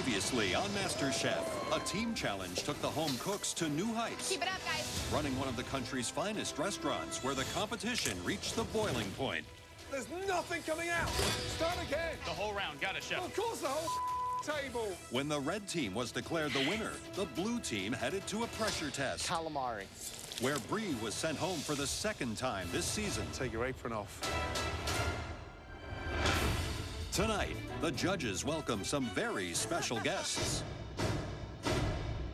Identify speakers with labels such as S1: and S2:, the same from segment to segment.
S1: Previously on MasterChef, a team challenge took the home cooks to new heights.
S2: Keep it up, guys.
S1: Running one of the country's finest restaurants where the competition reached the boiling point.
S3: There's nothing coming out. Start again.
S4: The whole round. Got it, Chef.
S3: Of course, the whole table.
S1: When the red team was declared the winner, the blue team headed to a pressure test.
S5: Calamari.
S1: Where Bree was sent home for the second time this season.
S3: Take your apron off.
S1: Tonight, the judges welcome some very special guests.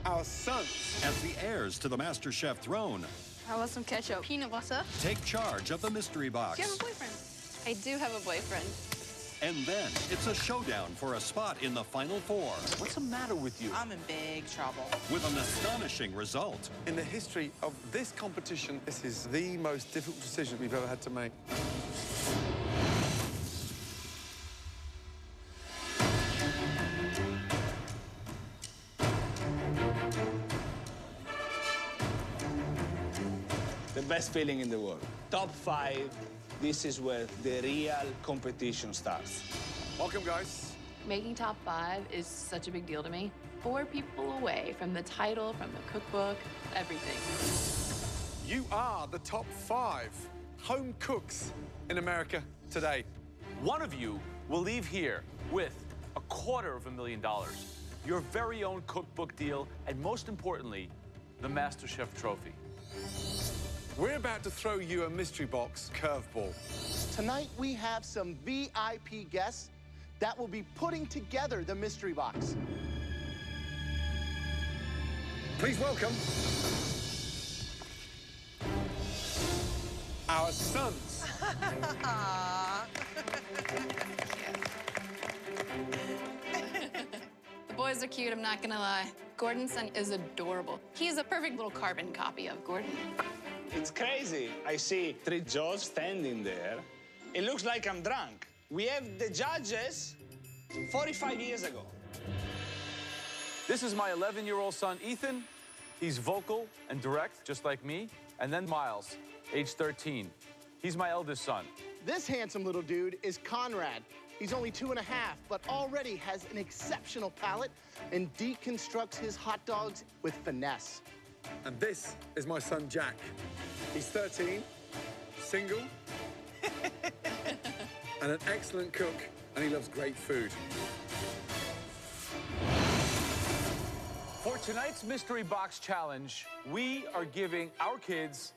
S3: Our sons.
S1: As the heirs to the MasterChef throne,
S2: I want some ketchup. Peanut butter.
S1: take charge of the mystery box.
S2: Do you have a boyfriend? I do have a boyfriend.
S1: And then it's a showdown for a spot in the Final Four.
S5: What's the matter with you?
S6: I'm in big trouble.
S1: With an astonishing result.
S3: In the history of this competition, this is the most difficult decision we've ever had to make.
S7: The best feeling in the world. Top 5, this is where the real competition starts.
S3: Welcome, guys.
S8: Making top 5 is such a big deal to me. 4 people away from the title, from the cookbook, everything.
S3: You are the top 5 home cooks in America today.
S9: One of you will leave here with $250,000, your very own cookbook deal, and most importantly, the MasterChef trophy.
S3: We're about to throw you a mystery box curveball.
S5: Tonight, we have some VIP guests that will be putting together the mystery box.
S3: Please welcome our sons.
S8: The boys are cute, I'm not gonna lie. Gordon's son is adorable. He's a perfect little carbon copy of Gordon.
S7: It's crazy. I see 3 judges standing there. It looks like I'm drunk. We have the judges 45 years ago.
S9: This is my 11-year-old son, Ethan. He's vocal and direct, just like me. And then Miles, age 13. He's my eldest son.
S5: This handsome little dude is Conrad. He's only 2.5, but already has an exceptional palate and deconstructs his hot dogs with finesse.
S3: And this is my son, Jack. He's 13, single, and an excellent cook, and he loves great food.
S9: For tonight's Mystery Box Challenge, we are giving our kids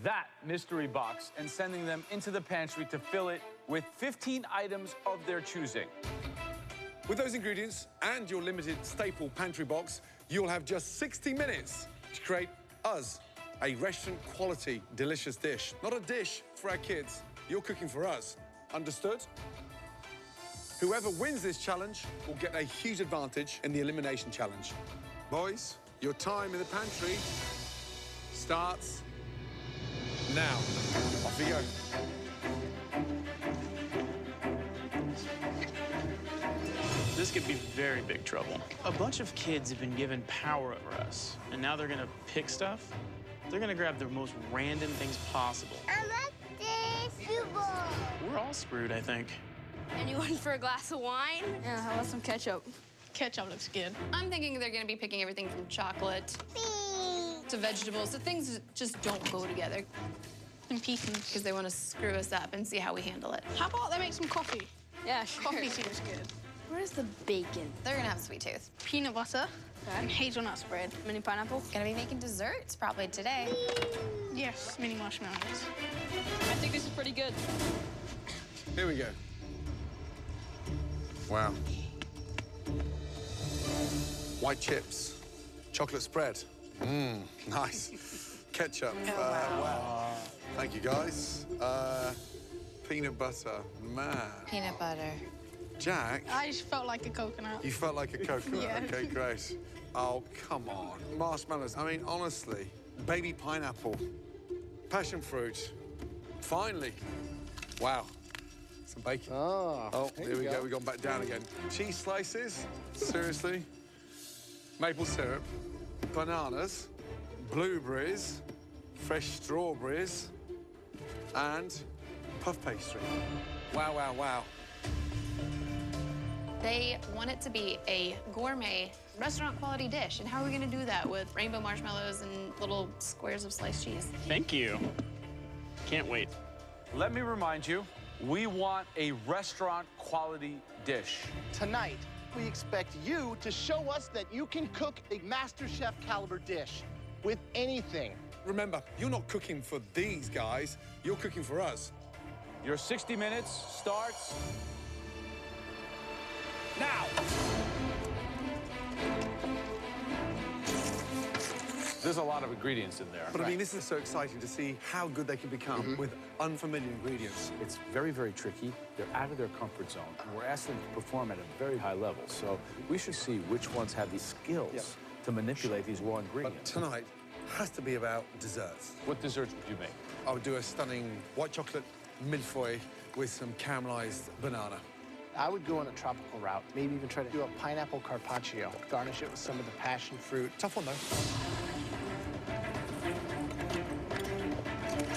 S9: that mystery box and sending them into the pantry to fill it with 15 items of their choosing.
S3: With those ingredients and your limited staple pantry box, you'll have just 60 minutes to create us a restaurant-quality, delicious dish. Not a dish for our kids. You're cooking for us. Understood? Whoever wins this challenge will get a huge advantage in the elimination challenge. Boys, your time in the pantry starts now. Off you go.
S4: This could be very big trouble. A bunch of kids have been given power over us, and now they're gonna pick stuff. They're gonna grab the most random things possible.
S2: I like this football.
S4: We're all screwed, I think.
S2: Anyone for a glass of wine? Yeah, how about some ketchup?
S8: Ketchup looks good. I'm thinking they're gonna be picking everything from chocolate to vegetables, to things that just don't go together.
S2: And pieces.
S8: Because they want to screw us up and see how we handle it.
S2: How about they make some coffee? Yeah, sure. Coffee seems good. Where's the bacon?
S8: They're gonna have a sweet tooth.
S2: Peanut butter and hazelnut spread. Mini pineapple.
S8: Gonna be making desserts probably today.
S2: Yes, mini marshmallows. I think this is pretty good.
S3: Here we go. Wow. White chips, chocolate spread. Mmm, nice. Ketchup. Wow. Thank you, guys. Peanut butter, man.
S8: Peanut butter.
S3: Jack,
S2: I just felt like a coconut.
S3: you felt like a coconut.
S2: Yeah.
S3: Okay, great. Oh, come on. Marshmallows. I mean, honestly, baby pineapple, passion fruit. Finally. Wow. Some bacon.
S5: Oh,
S3: There we go. We've gone back down again. Cheese slices. Seriously. Maple syrup. Bananas. Blueberries. Fresh strawberries. And puff pastry. Wow, wow, wow.
S8: They want it to be a gourmet, restaurant-quality dish. And how are we going to do that with rainbow marshmallows and little squares of sliced cheese?
S4: Thank you. Can't wait.
S9: Let me remind you, we want a restaurant-quality dish.
S5: Tonight, we expect you to show us that you can cook a MasterChef caliber dish with anything.
S3: Remember, you're not cooking for these guys, you're cooking for us.
S9: Your 60 minutes starts now. There's a lot of ingredients in there.
S3: But I mean, this is so exciting to see how good they can become with unfamiliar ingredients.
S9: It's very, very tricky. They're out of their comfort zone, and we're asking them to perform at a very high level. So we should see which ones have the skills to manipulate these raw
S3: But
S9: ingredients.
S3: tonight has to be about desserts.
S9: What desserts would you make?
S3: I would do a stunning white chocolate millefeuille with some caramelized banana.
S5: I would go on a tropical route, maybe even try to do a pineapple carpaccio, garnish it with some of the passion fruit.
S3: Tough one, though.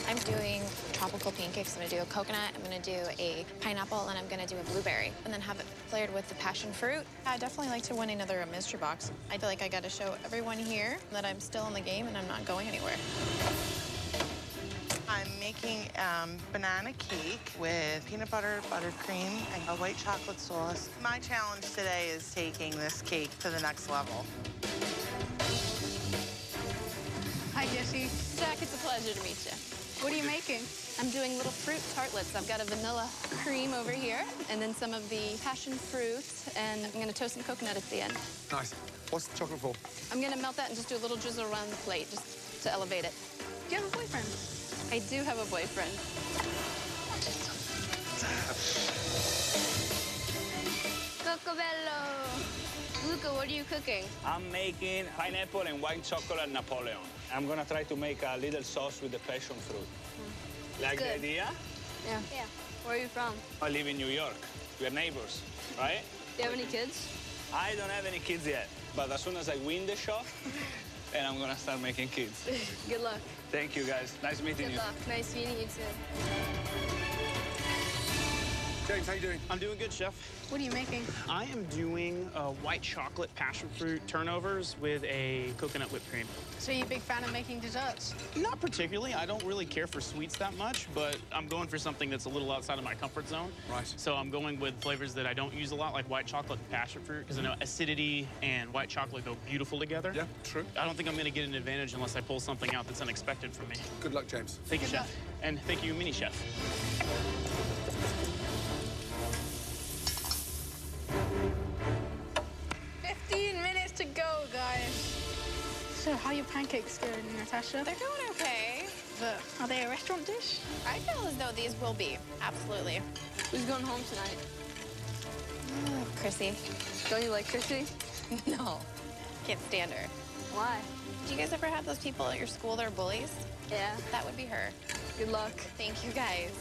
S6: I'm doing tropical pancakes. I'm gonna do a coconut, I'm gonna do a pineapple, and I'm gonna do a blueberry, and then have it flared with the passion fruit. I definitely like to win another mystery box. I feel like I gotta show everyone here that I'm still in the game and I'm not going anywhere.
S10: I'm making banana cake with peanut butter, buttercream, and a white chocolate sauce. My challenge today is taking this cake to the next level.
S2: Hi, Jesse.
S8: Jack, it's a pleasure to meet you.
S2: What are you making?
S8: I'm doing little fruit tartlets. I've got a vanilla cream over here, and then some of the passion fruit, and I'm gonna toast some coconut at the end.
S3: Nice. What's the chocolate for?
S8: I'm gonna melt that and just do a little drizzle around the plate, just to elevate it.
S2: Do you have a boyfriend?
S8: I do have a boyfriend.
S2: Cocobello. Luca, what are you cooking?
S7: I'm making pineapple and white chocolate Napoleon. I'm gonna try to make a little sauce with the passion fruit. Like the
S2: good.
S7: idea?
S2: Yeah. Where are you from?
S7: I live in New York. We're neighbors, right?
S2: Do you have any kids?
S7: I don't have any kids yet, but as soon as I win the shop, then I'm gonna start making kids.
S2: Good luck.
S7: Thank you, guys. Nice meeting
S2: Good
S7: you.
S2: luck. Nice meeting you, too.
S3: James, how you doing?
S4: I'm doing good, Chef.
S2: What are you making?
S4: I am doing white chocolate passion fruit turnovers with a coconut whipped cream.
S2: So you a big fan of making desserts?
S4: Not particularly. I don't really care for sweets that much, but I'm going for something that's a little outside of my comfort zone.
S3: Right.
S4: So I'm going with flavors that I don't use a lot, like white chocolate and passion fruit, because I know acidity and white chocolate go beautiful together.
S3: Yeah, true.
S4: I don't think I'm going to get an advantage unless I pull something out that's unexpected for me.
S3: Good luck, James.
S4: Thank you,
S2: Good luck.
S4: Chef. And thank you, Mini Chef.
S2: 15 minutes to go, guys. So how are your pancakes doing, Natasha?
S6: They're going okay.
S2: But are they a restaurant dish?
S6: I feel as though these will be, absolutely.
S2: Who's going home tonight?
S6: Oh, Chrissy.
S2: Don't you like Chrissy?
S6: No, can't stand her.
S2: Why?
S6: Do you guys ever have those people at your school that are bullies?
S2: Yeah.
S6: That would be her.
S2: Good luck.
S6: Thank you, guys.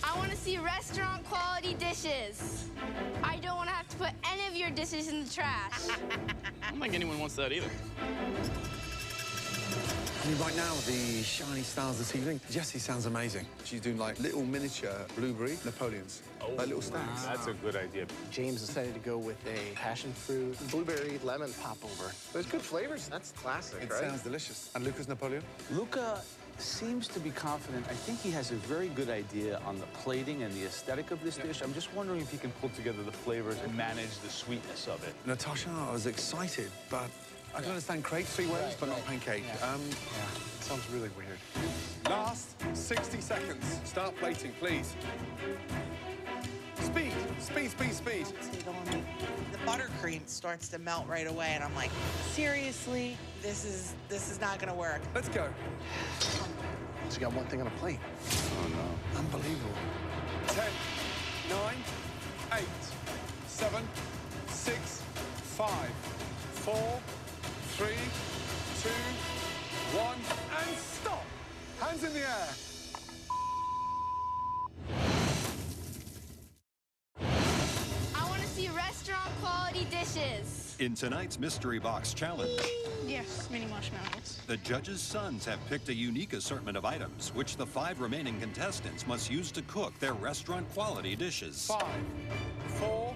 S11: I want to see restaurant quality dishes. I don't want to have to put any of your dishes in the trash.
S4: I don't think anyone wants that either.
S3: I mean, right now, the shiny stars this evening, Jessie sounds amazing. She's doing like little miniature blueberry Napoleons, like little stacks.
S9: That's a good idea.
S5: James decided to go with a passion fruit, blueberry, lemon popover. There's good flavors. That's classic,
S3: It
S5: right?
S3: sounds delicious. And Luca's Napoleon?
S9: Luca seems to be confident. I think he has a very good idea on the plating and the aesthetic of this dish. I'm just wondering if he can pull together the flavors and manage the sweetness of it.
S3: Natasha, I was excited, but I can understand crepe three ways, but not pancake.
S5: Sounds really weird.
S3: Last 60 seconds. Start plating, please. Speed, speed, speed, speed.
S10: The buttercream starts to melt right away, and I'm like, seriously, this is not gonna work.
S3: Let's go.
S5: So you got one thing on a plate.
S9: Oh, no.
S3: Unbelievable. 10, 9, 8, 7, 6, 5, 4, 3, 2, 1, and stop. Hands in the air.
S11: I want to see restaurant quality dishes.
S1: In tonight's Mystery Box Challenge,
S2: Yes, mini marshmallows.
S1: the judges' sons have picked a unique assortment of items, which the 5 remaining contestants must use to cook their restaurant-quality dishes.
S3: 5, 4,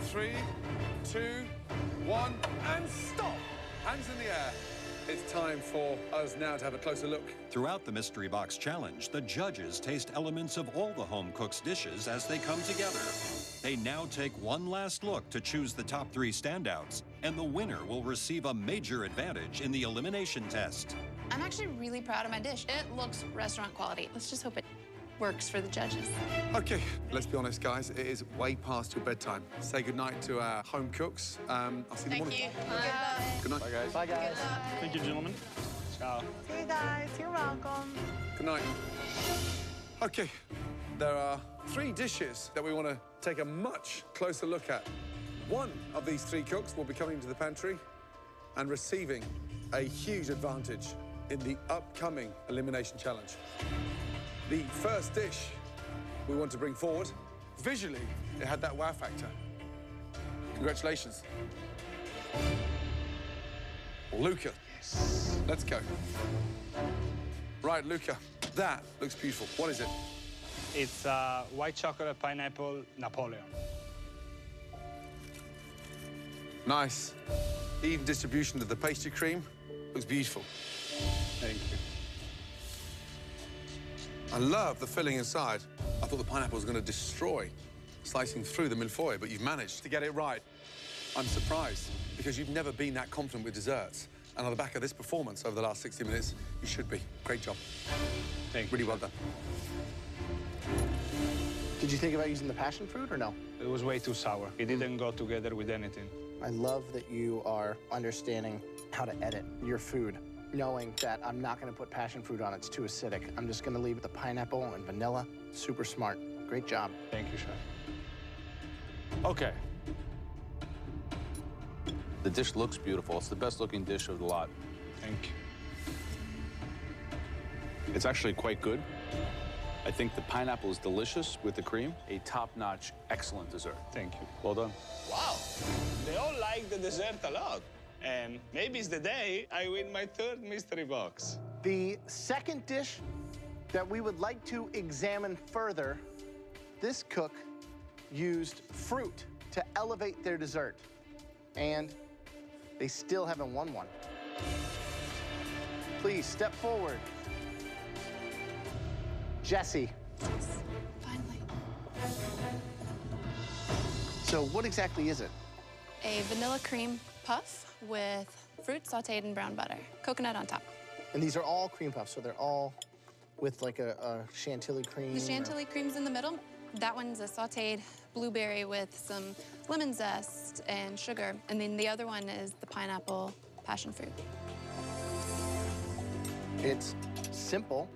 S3: 3, 2, 1, and stop! Hands in the air. It's time for us now to have a closer look.
S1: Throughout the Mystery Box Challenge, the judges taste elements of all the home cook's dishes as they come together. They now take one last look to choose the top 3 standouts, and the winner will receive a major advantage in the elimination test.
S8: I'm actually really proud of my dish. It looks restaurant quality. Let's just hope it works for the judges.
S3: Okay, let's be honest, guys. It is way past your bedtime. Say goodnight to our home cooks. I'll see you in the morning. Good night.
S9: Bye, guys.
S5: Bye, guys.
S4: Thank you, gentlemen.
S7: Ciao.
S10: See you guys. You're welcome.
S3: Good night. Okay, there are 3 dishes that we want to take a much closer look at. One of these 3 cooks will be coming to the pantry and receiving a huge advantage in the upcoming elimination challenge. The first dish we want to bring forward, visually, it had that wow factor. Congratulations. Luca. Yes. Let's go. Right, Luca, that looks beautiful. What is it?
S7: It's white chocolate pineapple Napoleon.
S3: Nice. Even distribution of the pastry cream looks beautiful.
S7: Thank you.
S3: I love the filling inside. I thought the pineapple was going to destroy slicing through the millefeuille, but you've managed to get it right. I'm surprised because you've never been that confident with desserts. And on the back of this performance over the last 60 minutes, you should be. Great job.
S7: Thank you.
S3: Really well done.
S5: Did you think about using the passion fruit or no?
S7: It was way too sour. It didn't go together with anything.
S5: I love that you are understanding how to edit your food, knowing that I'm not going to put passion fruit on. It's too acidic. I'm just going to leave it the pineapple and vanilla. Super smart. Great job.
S7: Thank you, chef.
S9: Okay. The dish looks beautiful. It's the best looking dish of the lot.
S7: Thank you.
S9: It's actually quite good. I think the pineapple is delicious with the cream. A top-notch, excellent dessert.
S7: Thank you.
S9: Well done.
S7: Wow. They all like the dessert a lot. And maybe it's the day I win my 3rd mystery box.
S5: The second dish that we would like to examine further, this cook used fruit to elevate their dessert. And they still haven't won one. Please step forward. Jesse.
S8: Finally.
S5: So what exactly is it?
S8: A vanilla cream puff with fruit sauteed in brown butter. Coconut on top.
S5: And these are all cream puffs, so they're all with like a chantilly cream?
S8: The chantilly cream's in the middle. That one's a sauteed blueberry with some lemon zest and sugar. And then the other one is the pineapple passion fruit.
S5: It's simple,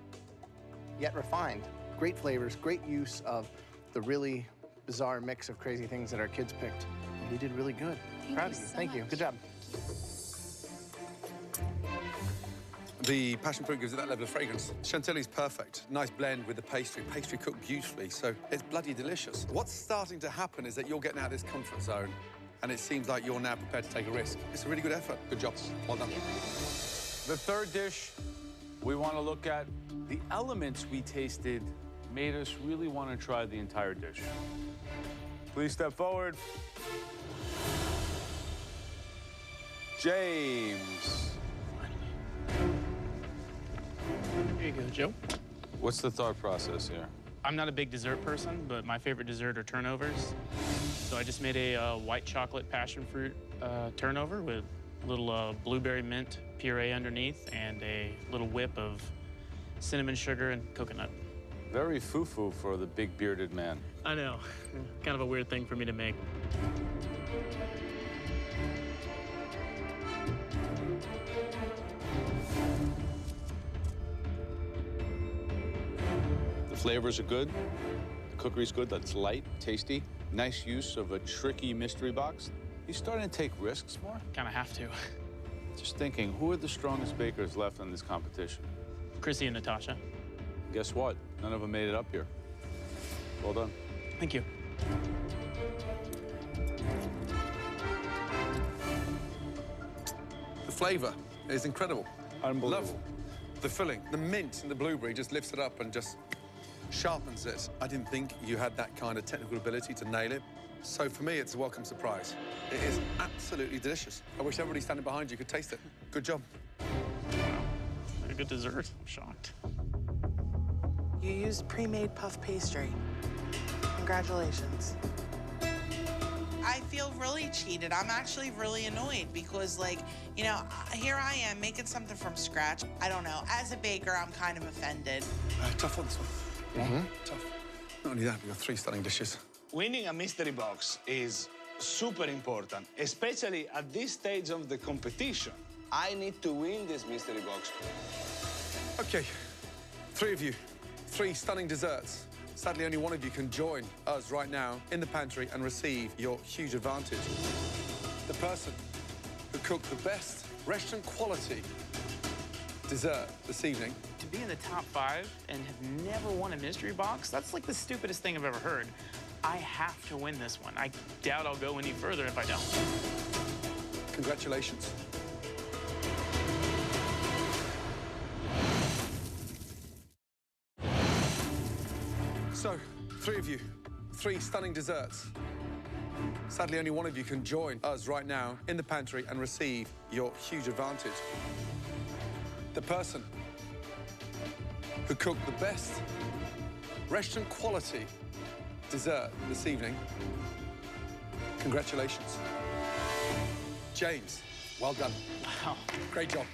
S5: yet refined. Great flavors, great use of the really bizarre mix of crazy things that our kids picked. You did really good. Proud of you. Thank you. Good job.
S3: The passion fruit gives it that level of fragrance. Chantilly's perfect. Nice blend with the pastry. Pastry cooked beautifully, so it's bloody delicious. What's starting to happen is that you're getting out of this comfort zone, and it seems like you're now prepared to take a risk. It's a really good effort. Good job. Well done.
S9: The third dish we want to look at, the elements we tasted made us really want to try the entire dish. Please step forward. James.
S4: Here you go, Joe.
S9: What's the thought process here?
S4: I'm not a big dessert person, but my favorite dessert are turnovers. So I just made a white chocolate passion fruit turnover with a little blueberry mint puree underneath and a little whip of cinnamon sugar and coconut.
S9: Very foo-foo for the big bearded man.
S4: I know. Kind of a weird thing for me to make.
S9: The flavors are good. The cookery's good. That's light, tasty. Nice use of a tricky mystery box. He's starting to take risks more.
S4: Kind of have to.
S9: Just thinking, who are the strongest bakers left in this competition?
S4: Chrissy and Natasha.
S9: Guess what? None of them made it up here. Well done.
S4: Thank you.
S3: flavor is incredible.
S9: Unbelievable.
S3: Love the filling. The mint and the blueberry just lifts it up and just sharpens it. I didn't think you had that kind of technical ability to nail it. So for me, it's a welcome surprise. It is absolutely delicious. I wish everybody standing behind you could taste it. Good job.
S4: A good dessert. I'm shocked.
S10: You used pre-made puff pastry. Congratulations. I feel really cheated. I'm actually really annoyed because, like, you know, here I am making something from scratch. I don't know. As a baker, I'm kind of offended.
S3: Tough on this one. Tough. Not only that, we've got 3 stunning dishes.
S7: Winning a mystery box is super important, especially at this stage of the competition. I need to win this mystery box.
S3: Okay, 3 of you, 3 stunning desserts. Sadly, only one of you can join us right now in the pantry and receive your huge advantage. The person who cooked the best restaurant quality dessert this evening.
S4: To be in the top 5 and have never won a mystery box, that's like the stupidest thing I've ever heard. I have to win this one. I doubt I'll go any further if I don't.
S3: Congratulations. So, 3 of you, 3 stunning desserts. Sadly, only one of you can join us right now in the pantry and receive your huge advantage. The person who cooked the best restaurant quality dessert this evening. Congratulations. James, well done.
S4: Wow.
S3: Great job.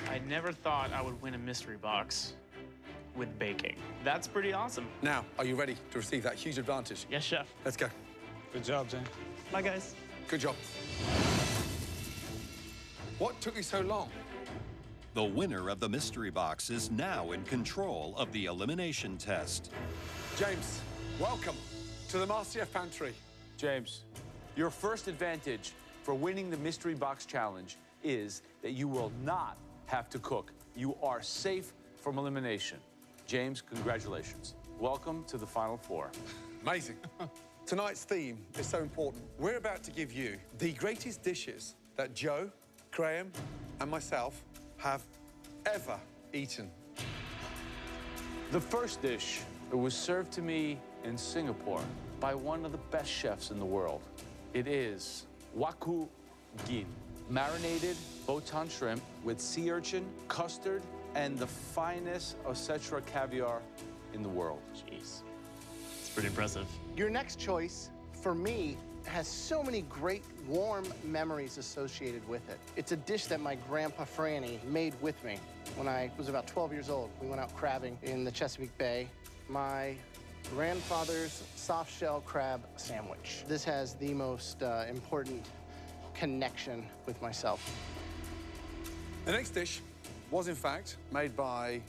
S4: I never thought I would win a mystery box with baking. That's pretty awesome.
S3: Now, are you ready to receive that huge advantage?
S4: Yes, chef.
S3: Let's go.
S7: Good job, James.
S4: Bye, guys.
S3: Good job. What took you so long?
S1: The winner of the mystery box is now in control of the elimination test.
S3: James, welcome to the MasterChef Pantry.
S9: James, your first advantage for winning the Mystery Box Challenge is that you will not have to cook. You are safe from elimination. James, congratulations. Welcome to the Final 4.
S3: Amazing. Tonight's theme is so important. We're about to give you the greatest dishes that Joe, Graham, and myself have ever eaten.
S9: The first dish was served to me in Singapore by one of the best chefs in the world. It is Begood.Vn, marinated Botan shrimp with sea urchin, custard, and the finest Osetra caviar in the world.
S4: Jeez. It's pretty impressive.
S5: Your next choice, for me, has so many great warm memories associated with it. It's a dish that my grandpa Franny made with me when I was about 12 years old. We went out crabbing in the Chesapeake Bay. My grandfather's soft shell crab sandwich. This has the most important connection with myself.
S3: The next dish was, in fact, made by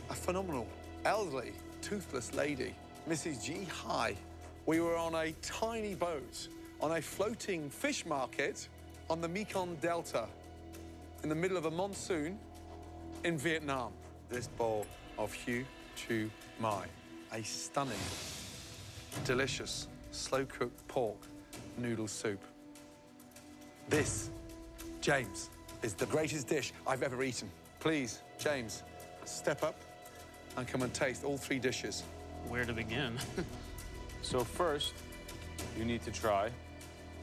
S3: a phenomenal, elderly, toothless lady, Mrs. G. Hai. We were on a tiny boat on a floating fish market on the Mekong Delta in the middle of a monsoon in Vietnam. This bowl of Hue Chu Mai, a stunning, delicious, slow-cooked pork noodle soup. This, James, is the greatest dish I've ever eaten. Please, James, step up and come and taste all 3 dishes.
S4: Where to begin?
S9: So first, you need to try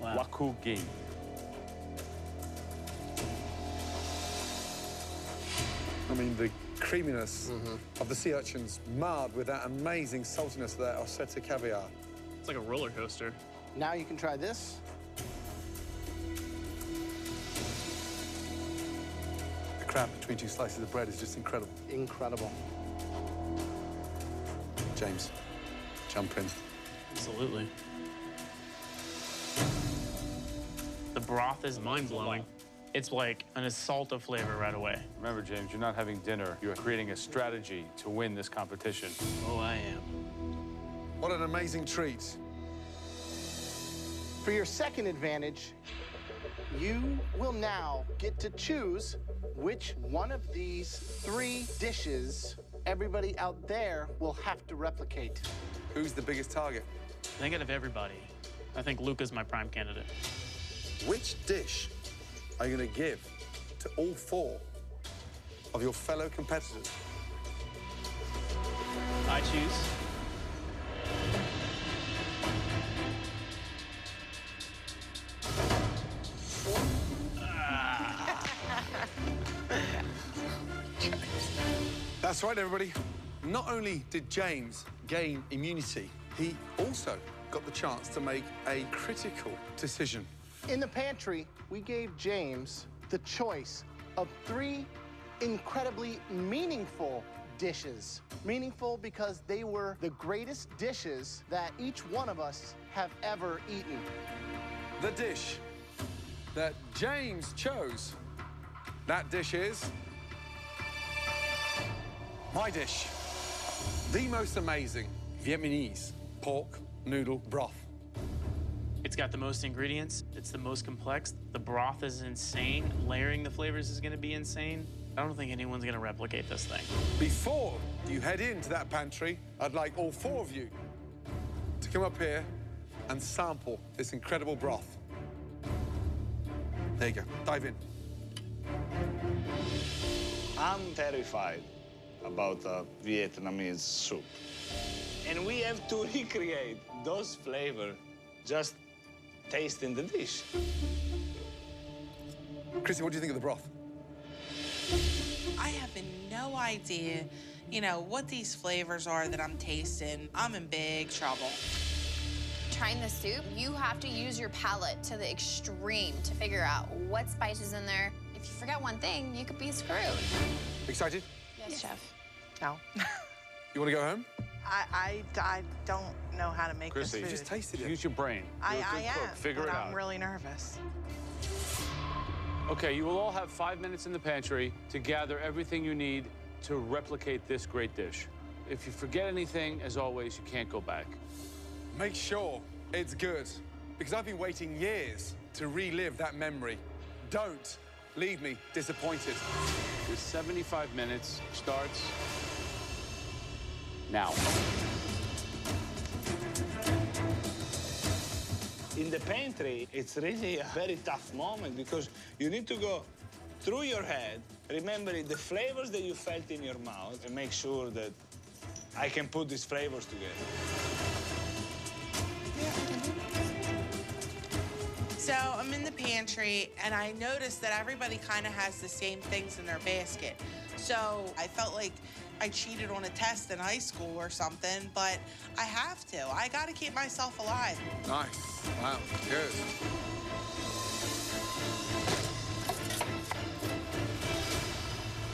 S9: Begood.Vn.
S3: I mean, the creaminess of the sea urchins marred with that amazing saltiness of that Osetra caviar.
S4: It's like a roller coaster.
S5: Now you can try this.
S3: The crab between 2 slices of bread is just incredible.
S5: Incredible.
S3: James, jump in.
S4: Absolutely. The broth is mind-blowing. It's like an assault of flavor right away.
S9: Remember, James, you're not having dinner. You're creating a strategy to win this competition.
S4: Oh, I am.
S3: What an amazing treat.
S5: For your second advantage, you will now get to choose which one of these 3 dishes everybody out there will have to replicate.
S3: Who's the biggest target?
S4: I think out of everybody, I think Luca's my prime candidate.
S3: Which dish are you going to give to all 4 of your fellow competitors?
S4: I choose.
S3: That's right, everybody. Not only did James gain immunity, he also got the chance to make a critical decision.
S5: In the pantry, we gave James the choice of 3 incredibly meaningful dishes. Meaningful because they were the greatest dishes that each one of us have ever eaten.
S3: The dish that James chose, that dish is my dish. The most amazing Vietnamese pork noodle broth.
S4: It's got the most ingredients. It's the most complex. The broth is insane. Layering the flavors is going to be insane. I don't think anyone's going to replicate this thing.
S3: Before you head into that pantry, I'd like all 4 of you to come up here and sample this incredible broth. There you go. Dive in.
S7: I'm terrified about Vietnamese soup. And we have to recreate those flavors just tasting the dish.
S3: Chrissy, what do you think of the broth?
S10: I have no idea, you know, what these flavors are that I'm tasting. I'm in big trouble.
S6: Trying the soup, you have to use your palate to the extreme to figure out what spices in there. If you forget one thing, you could be screwed.
S3: Excited?
S6: Yes, Chef.
S10: No.
S3: You want to go home?
S10: I don't know how to make this
S9: Chrissy,
S10: food.
S3: You just tasted it.
S9: use your brain.
S10: I
S9: You're a good cook.
S10: am,
S9: Figure
S10: but
S9: it out.
S10: I'm really nervous.
S9: Okay, you will all have 5 minutes in the pantry to gather everything you need to replicate this great dish. If you forget anything, as always, you can't go back.
S3: Make sure it's good, because I've been waiting years to relive that memory. Don't leave me disappointed.
S9: Your 75 minutes starts now.
S7: In the pantry, it's really a very tough moment because you need to go through your head, remembering the flavors that you felt in your mouth, and make sure that I can put these flavors together.
S10: So I'm in the pantry, and I noticed that everybody kind of has the same things in their basket. So I felt like I cheated on a test in high school or something, but I have to. I got to keep myself alive.
S3: Nice. Wow, good.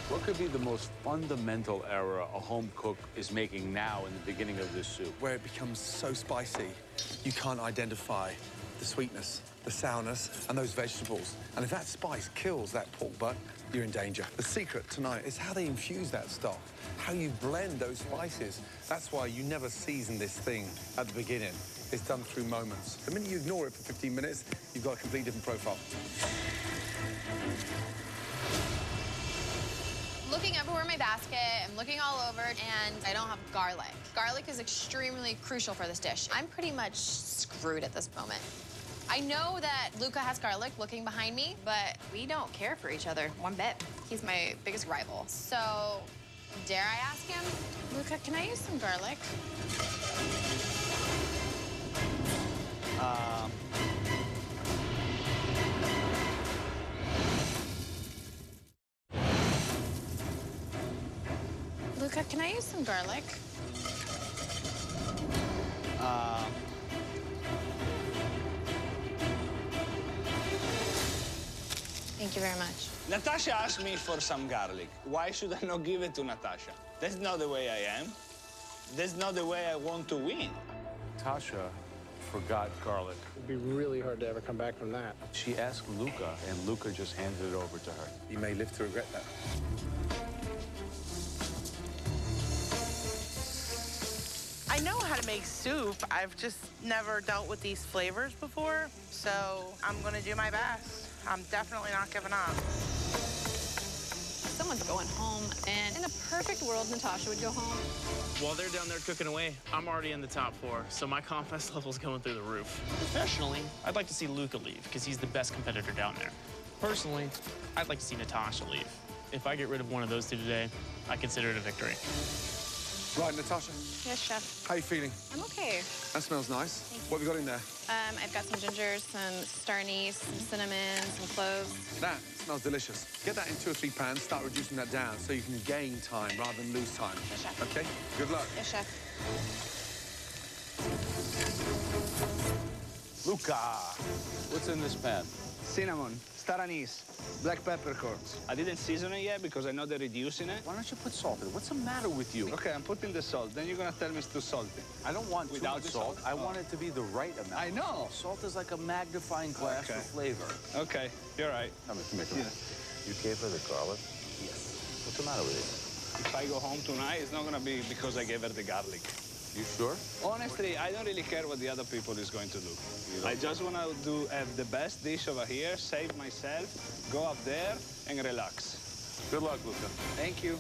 S9: What could be the most fundamental error a home cook is making now in the beginning of this soup?
S3: Where it becomes so spicy, you can't identify the sweetness, the sourness, and those vegetables. And if that spice kills that pork butt, you're in danger. The secret tonight is how they infuse that stock, how you blend those spices. That's why you never season this thing at the beginning. It's done through moments. The minute you ignore it for 15 minutes, you've got a completely different profile.
S6: Looking everywhere in my basket, I'm looking all over, and I don't have garlic. Garlic is extremely crucial for this dish. I'm pretty much screwed at this moment. I know that Luca has garlic looking behind me, but we don't care for each other one bit. He's my biggest rival. So, dare I ask him, Luca, can I use some garlic? Luca, can I use some garlic? Thank you very much.
S7: Natasha asked me for some garlic. Why should I not give it to Natasha? That's not the way I am. That's not the way I want to win.
S9: Tasha forgot garlic.
S12: It'd be really hard to ever come back from that.
S9: She asked Luca, and Luca just handed it over to her.
S3: You may live to regret that.
S10: I know how to make soup. I've just never dealt with these flavors before, so I'm gonna do my best. I'm definitely not giving up.
S8: Someone's going home, and in a perfect world, Natasha would go home.
S4: While they're down there cooking away, I'm already in the top 4, so my confidence level's going through the roof. Professionally, I'd like to see Luca leave, because he's the best competitor down there. Personally, I'd like to see Natasha leave. If I get rid of one of those two today, I consider it a victory.
S3: Right, Natasha,
S6: Yes, chef.
S3: how you feeling?
S6: I'm okay.
S3: That smells nice. What have we got in there?
S6: I've got some ginger, some star anise, some cinnamon, some cloves.
S3: That smells delicious. Get that in 2 or 3 pans, start reducing that down so you can gain time rather than lose time.
S6: Yes, chef.
S3: Okay? Good luck.
S6: Yes, chef.
S9: Luca, what's in this pan?
S13: Cinnamon, star anise, black peppercorns.
S7: I didn't season it yet because I know they're reducing it.
S9: Why don't you put salt in it? What's the matter with you?
S7: Okay, I'm putting the salt. Then you're gonna tell me it's too salty.
S9: I don't want
S7: Without
S9: too
S7: the
S9: much salt.
S7: salt?
S9: I want it to be the right amount.
S7: I know.
S9: Salt is like a magnifying glass
S7: Okay.
S9: for flavor.
S7: Okay, you're right.
S9: Come here. You gave her the garlic? Yes. What's the matter with it?
S7: If I go home tonight, it's not gonna be because I gave her the garlic.
S9: You sure?
S7: Honestly, I don't really care what the other people is going to do. I just want to have the best dish over here, save myself, go up there, and relax.
S9: Good luck, Luca.
S7: Thank you.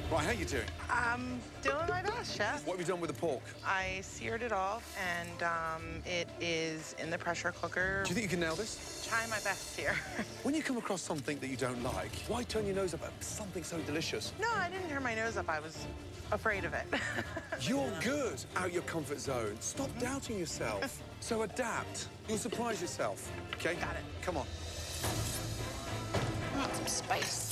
S3: Right, how you doing?
S10: I'm doing my best, chef.
S3: What have you done with the pork?
S10: I seared it off, and it is in the pressure cooker.
S3: Do you think you can nail this?
S10: Trying my best here.
S3: When you come across something that you don't like, why turn your nose up at something so delicious?
S10: No, I didn't turn my nose up. I was afraid of it.
S3: You're good out your comfort zone. Stop doubting yourself. So adapt. You'll surprise yourself. Okay?
S10: Got it.
S3: Come on.
S6: I want some spice.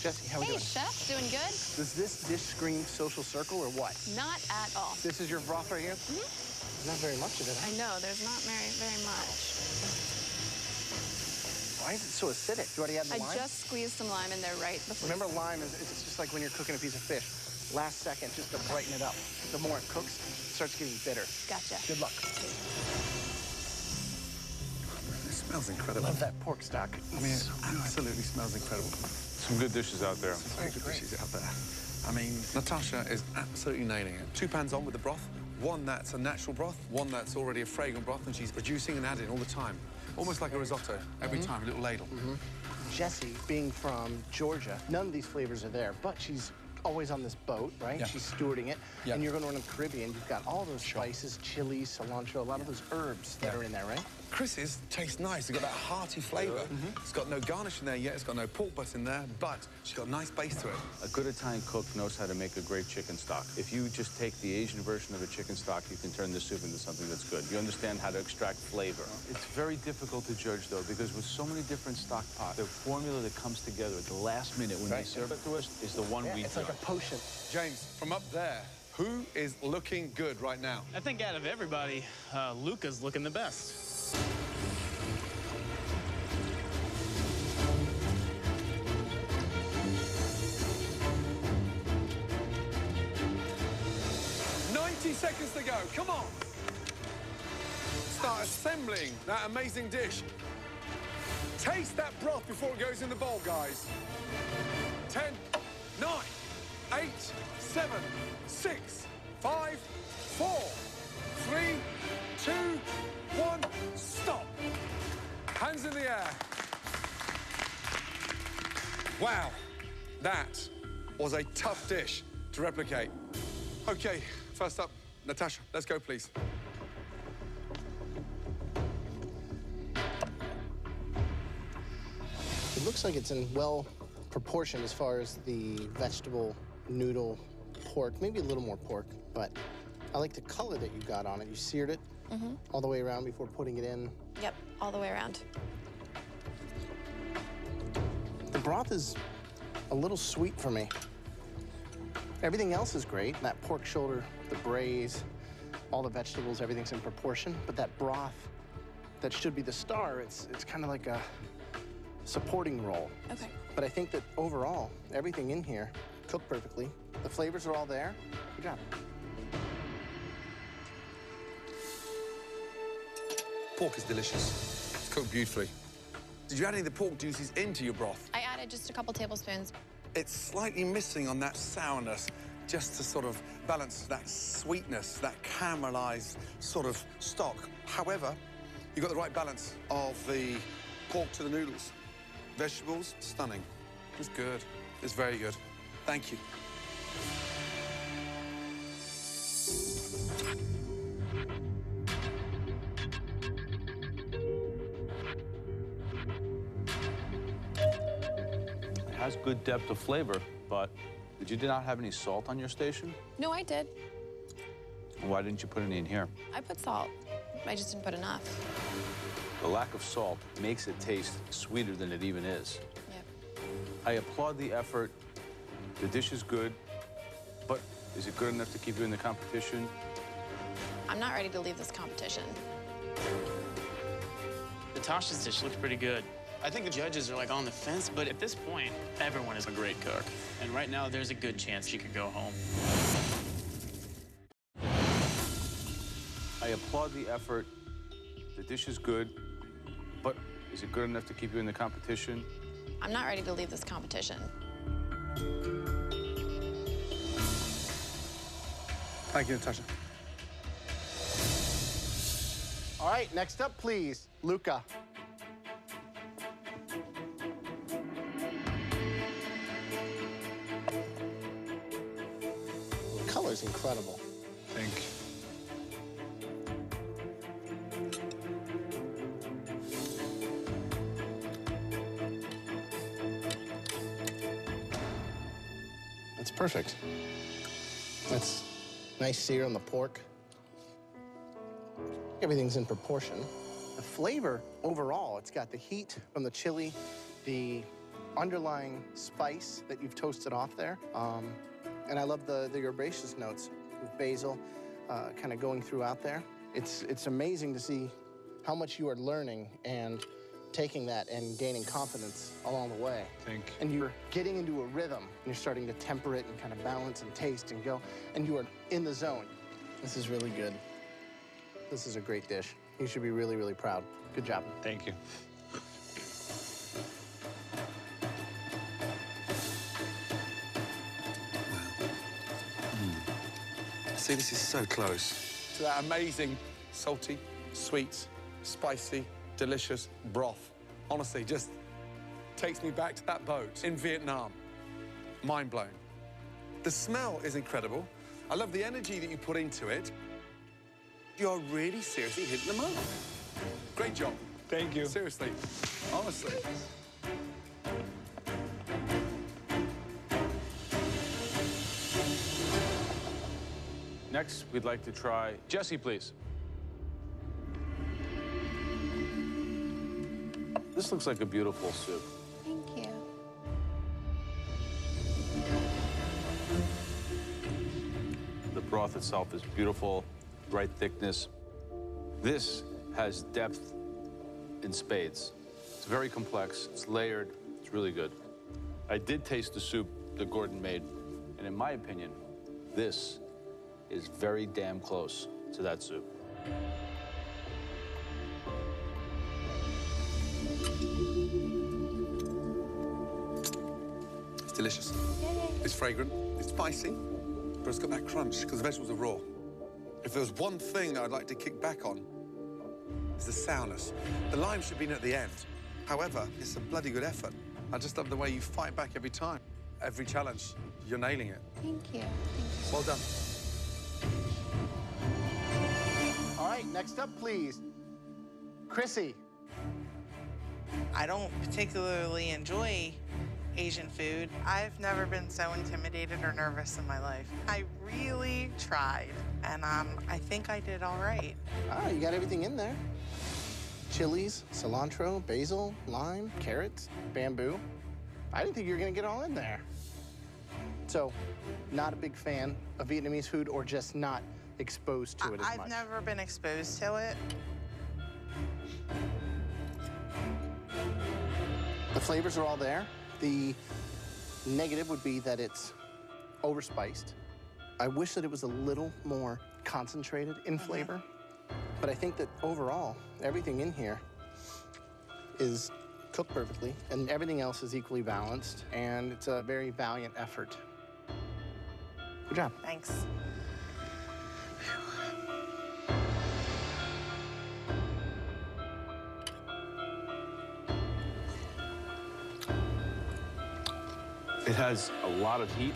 S5: Jesse, how we
S8: Hey,
S5: doing?
S8: chef, doing good?
S5: Does this dish scream social circle or what?
S8: Not at all.
S5: This is your broth right here? Not very much of it, huh?
S8: I know, there's not very much.
S5: Why is it so acidic? Do you already add the
S8: I
S5: lime?
S8: just squeezed some lime in there right before.
S5: Remember, lime is it's just like when you're cooking a piece of fish. Last second, just to brighten it up. The more it cooks, it starts getting bitter.
S8: Gotcha.
S5: Good luck.
S3: It smells incredible.
S5: Love that pork stock.
S3: I mean, it absolutely smells incredible.
S9: Some good dishes out there.
S3: Very good dishes out there. I mean, Natasha is absolutely nailing it. 2 pans on with the broth. One that's a natural broth, one that's already a fragrant broth, and she's reducing and adding all the time. Almost like a risotto, every time, a little ladle.
S5: Jessie, being from Georgia, none of these flavors are there, but she's always on this boat, right?
S3: Yeah.
S5: She's stewarding it.
S3: Yeah.
S5: And you're going to run in the Caribbean. You've got all those spices, chili, cilantro, a lot of those herbs that are in there, right?
S3: Chris's tastes nice. It's got that hearty flavour. It's got no garnish in there yet. It's got no pork butt in there, but she's got a nice base to it.
S9: A good Italian cook knows how to make a great chicken stock. If you just take the Asian version of a chicken stock, you can turn the soup into something that's good. You understand how to extract flavor. It's very difficult to judge, though, because with so many different stock pots, the formula that comes together at the last minute when they serve it to us is the one we
S5: It's
S9: judge.
S5: like a potion.
S3: James, from up there, who is looking good right now?
S4: I think out of everybody, Luca's looking the best.
S3: Seconds to go. Come on. Start assembling that amazing dish. Taste that broth before it goes in the bowl, guys. 10, 9, 8, 7, 6, 5, 4, 3, 2, 1, stop. Hands in the air. Wow, that was a tough dish to replicate. Okay, first up, Natasha, let's go, please.
S5: It looks like it's in well proportion as far as the vegetable, noodle, pork, maybe a little more pork, but I like the color that you got on it. You seared it all the way around before putting it in.
S6: Yep, all the way around.
S5: The broth is a little sweet for me. Everything else is great. That pork shoulder, the braise, all the vegetables, everything's in proportion. But that broth, that should be the star, it's kind of like a supporting role.
S6: Okay.
S5: But I think that overall, everything in here cooked perfectly. The flavors are all there. Good job.
S3: Pork is delicious. It's cooked beautifully. Did you add any of the pork juices into your broth?
S6: I added just a couple tablespoons.
S3: It's slightly missing on that sourness, just to sort of balance that sweetness, that caramelized sort of stock. However, you got the right balance of the pork to the noodles. Vegetables, stunning. It's good. It's very good. Thank you.
S9: has good depth of flavor, but did you not have any salt on your station?
S6: No, I did.
S9: Why didn't you put any in here?
S6: I put salt. I just didn't put enough.
S9: The lack of salt makes it taste sweeter than it even is.
S6: Yep.
S9: I applaud the effort. The dish is good, but is it good enough to keep you in the competition?
S6: I'm not ready to leave this competition.
S4: Natasha's dish looks pretty good. I think the judges are like on the fence, but at this point, everyone is a great cook. And right now, there's a good chance she could go home.
S9: I applaud the effort. The dish is good, but is it good enough to keep you in the competition?
S6: I'm not ready to leave this competition.
S3: Thank you, Natasha.
S5: All right, next up, please, Luca. The color's incredible.
S3: Thank you.
S5: That's perfect. That's nice sear on the pork. Everything's in proportion. The flavor overall, it's got the heat from the chili, the underlying spice that you've toasted off there. And I love the herbaceous notes with basil kind of going throughout there. It's amazing to see how much you are learning and taking that and gaining confidence along the way.
S3: Thank you.
S5: And you're getting into a rhythm, and you're starting to temper it and kind of balance and taste and go, and you are in the zone. This is really good. This is a great dish. You should be really, really proud. Good job.
S7: Thank you.
S3: See, this is so close to that amazing, salty, sweet, spicy, delicious broth. Honestly, just takes me back to that boat in Vietnam. Mind blown. The smell is incredible. I love the energy that you put into it. You're really seriously hitting the mark. Great job.
S7: Thank you.
S3: Seriously, honestly.
S9: Next, we'd like to try Jesse, please. This looks like a beautiful soup.
S6: Thank you.
S9: The broth itself is beautiful, right thickness. This has depth in spades. It's very complex, it's layered, it's really good. I did taste the soup that Gordon made, and in my opinion, this is very damn close to that soup.
S3: It's delicious. It's fragrant, it's spicy, but it's got that crunch because the vegetables are raw. If there was one thing I'd like to kick back on, it's the sourness. The lime should be in at the end. However, it's a bloody good effort. I just love the way you fight back every time. Every challenge, you're nailing it.
S6: Thank you. Thank you.
S3: Well done.
S5: All right, next up, please, Chrissy.
S10: I don't particularly enjoy Asian food. I've never been so intimidated or nervous in my life. I really tried, and I think I did all right.
S5: Ah, you got everything in there. Chilies, cilantro, basil, lime, carrots, bamboo. I didn't think you were gonna get all in there. So, not a big fan of Vietnamese food or just not exposed to it as much?
S10: I've never been exposed to it.
S5: The flavors are all there. The negative would be that it's overspiced. I wish that it was a little more concentrated in flavor, but I think that overall, everything in here is cooked perfectly, and everything else is equally balanced, and it's a very valiant effort. Good job.
S10: Thanks.
S9: It has a lot of heat,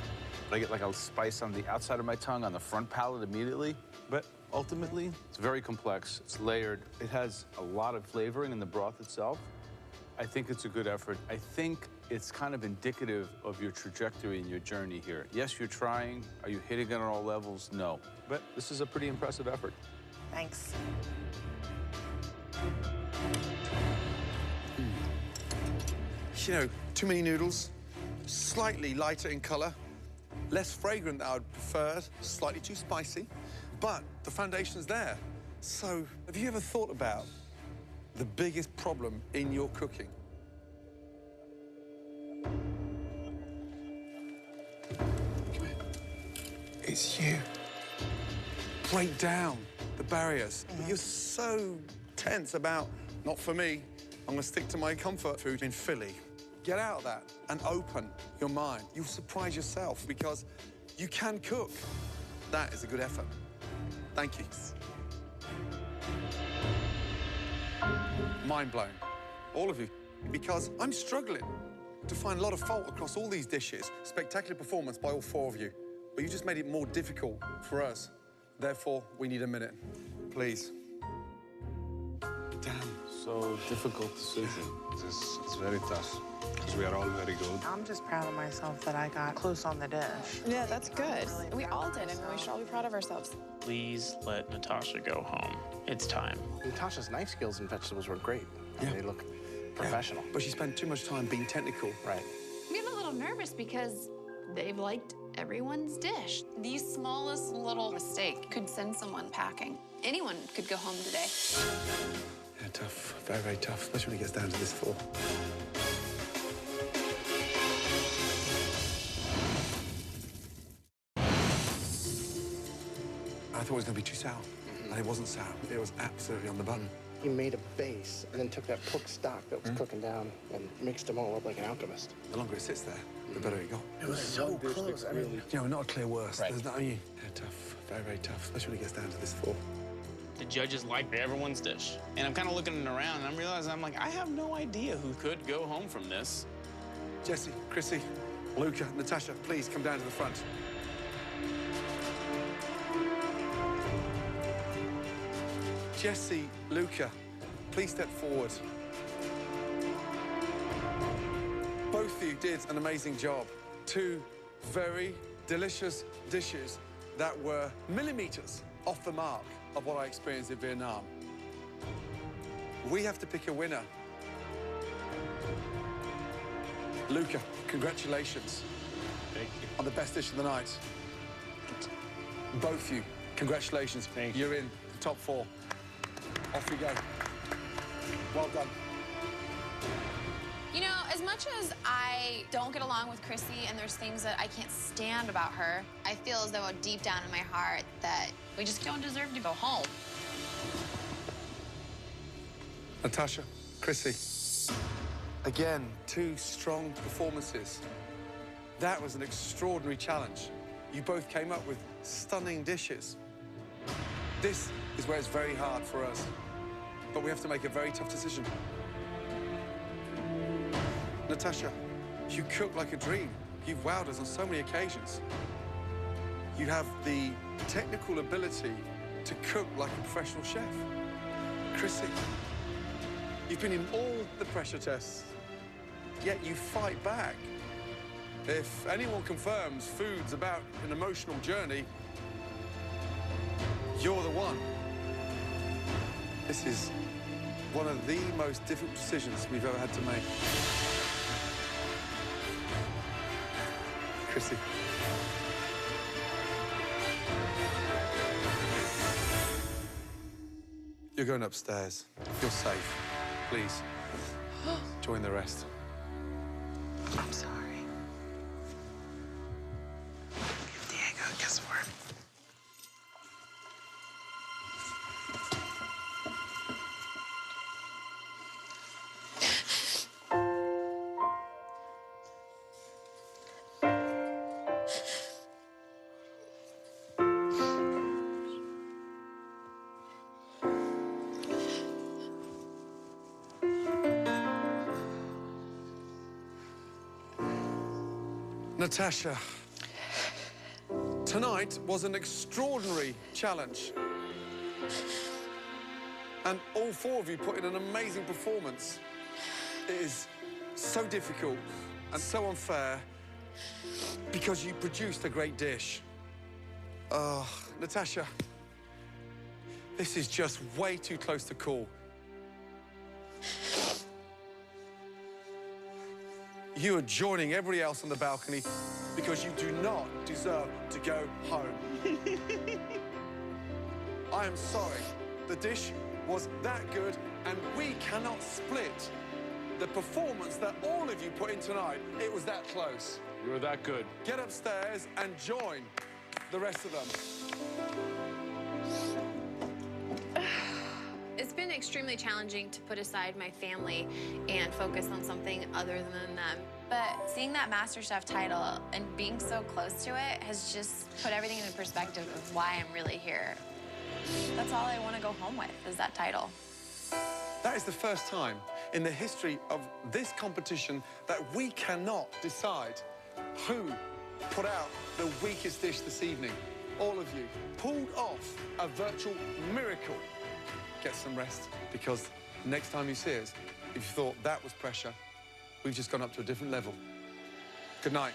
S9: but I get like a spice on the outside of my tongue, on the front palate immediately. But ultimately, it's very complex. It's layered. It has a lot of flavoring in the broth itself. I think it's a good effort. I think it's kind of indicative of your trajectory and your journey here. Yes, you're trying. Are you hitting it on all levels? No.
S14: But this is a pretty impressive effort.
S10: Thanks.
S3: You know, too many noodles, slightly lighter in color, less fragrant than I would prefer, slightly too spicy, but the foundation's there. So, have you ever thought about the biggest problem in your cooking? Come here. It's you. Break down the barriers. You're so tense about, not for me, I'm gonna stick to my comfort food in Philly. Get out of that and open your mind. You'll surprise yourself because you can cook. That is a good effort. Thank you. Mind blown, all of you, because I'm struggling to find a lot of fault across all these dishes. Spectacular performance by all four of you, but you just made it more difficult for us. Therefore, we need a minute, please. Damn.
S9: So difficult decision.
S14: It's very tough, because we are all very good.
S10: I'm just proud of myself that I got close on the dish.
S6: Yeah, that's good. We all did, and we should all be proud of ourselves.
S4: Please let Natasha go home. It's time.
S5: Natasha's knife skills and vegetables were great.
S3: Yeah.
S5: They look professional.
S3: But she spent too much time being technical.
S5: Right.
S8: I'm getting a little nervous because they've liked everyone's dish. The smallest little mistake could send someone packing. Anyone could go home today.
S3: Yeah, tough, very, very tough, especially when it gets down to this floor. I thought it was going to be too sour, and it wasn't sour. It was absolutely on the button.
S5: He made a base and then took that pork stock that was cooking down and mixed them all up like an alchemist.
S3: The longer it sits there, the better it got.
S5: It was so close. I mean,
S3: You know, not a clear worst.
S5: Right.
S3: There's not only... Yeah, tough, very, very tough, especially when it gets down to this floor.
S4: The judges liked everyone's dish. And I'm kind of looking around, and I'm realizing, I'm like, I have no idea who could go home from this.
S3: Jesse, Chrissy, Luca, Natasha, please come down to the front. Jesse, Luca, please step forward. Both of you did an amazing job. Two very delicious dishes that were millimeters off the mark of what I experienced in Vietnam. We have to pick a winner. Luca, congratulations.
S4: Thank you.
S3: On the best dish of the night. Both of you, congratulations.
S4: Thank you.
S3: You're in the top 4. Off you go. Well done.
S6: You know, as much as I don't get along with Chrissy and there's things that I can't stand about her, I feel as though deep down in my heart that we just don't deserve to go home.
S3: Natasha, Chrissy. Again, 2 strong performances. That was an extraordinary challenge. You both came up with stunning dishes. This is where it's very hard for us, but we have to make a very tough decision. Natasha, you cook like a dream. You've wowed us on so many occasions. You have the technical ability to cook like a professional chef. Chrissy, you've been in all the pressure tests, yet you fight back. If anyone confirms food's about an emotional journey, you're the one. This is one of the most difficult decisions we've ever had to make. Chrissy. You're going upstairs. You're safe. Please, join the rest.
S10: I'm sorry. Diego, guess what?
S3: Natasha, tonight was an extraordinary challenge. And all 4 of you put in an amazing performance. It is so difficult and so unfair because you produced a great dish. Oh, Natasha, this is just way too close to call. You are joining everybody else on the balcony because you do not deserve to go home. I am sorry. The dish was that good, and we cannot split the performance that all of you put in tonight. It was that close.
S9: You were that good.
S3: Get upstairs and join the rest of them.
S6: It's been extremely challenging to put aside my family and focus on something other than them. But seeing that MasterChef title and being so close to it has just put everything into perspective of why I'm really here. That's all I want to go home with, is that title.
S3: That is the first time in the history of this competition that we cannot decide who put out the weakest dish this evening. All of you pulled off a virtual miracle. Get some rest, because next time you see us, if you thought that was pressure, we've just gone up to a different level. Good night.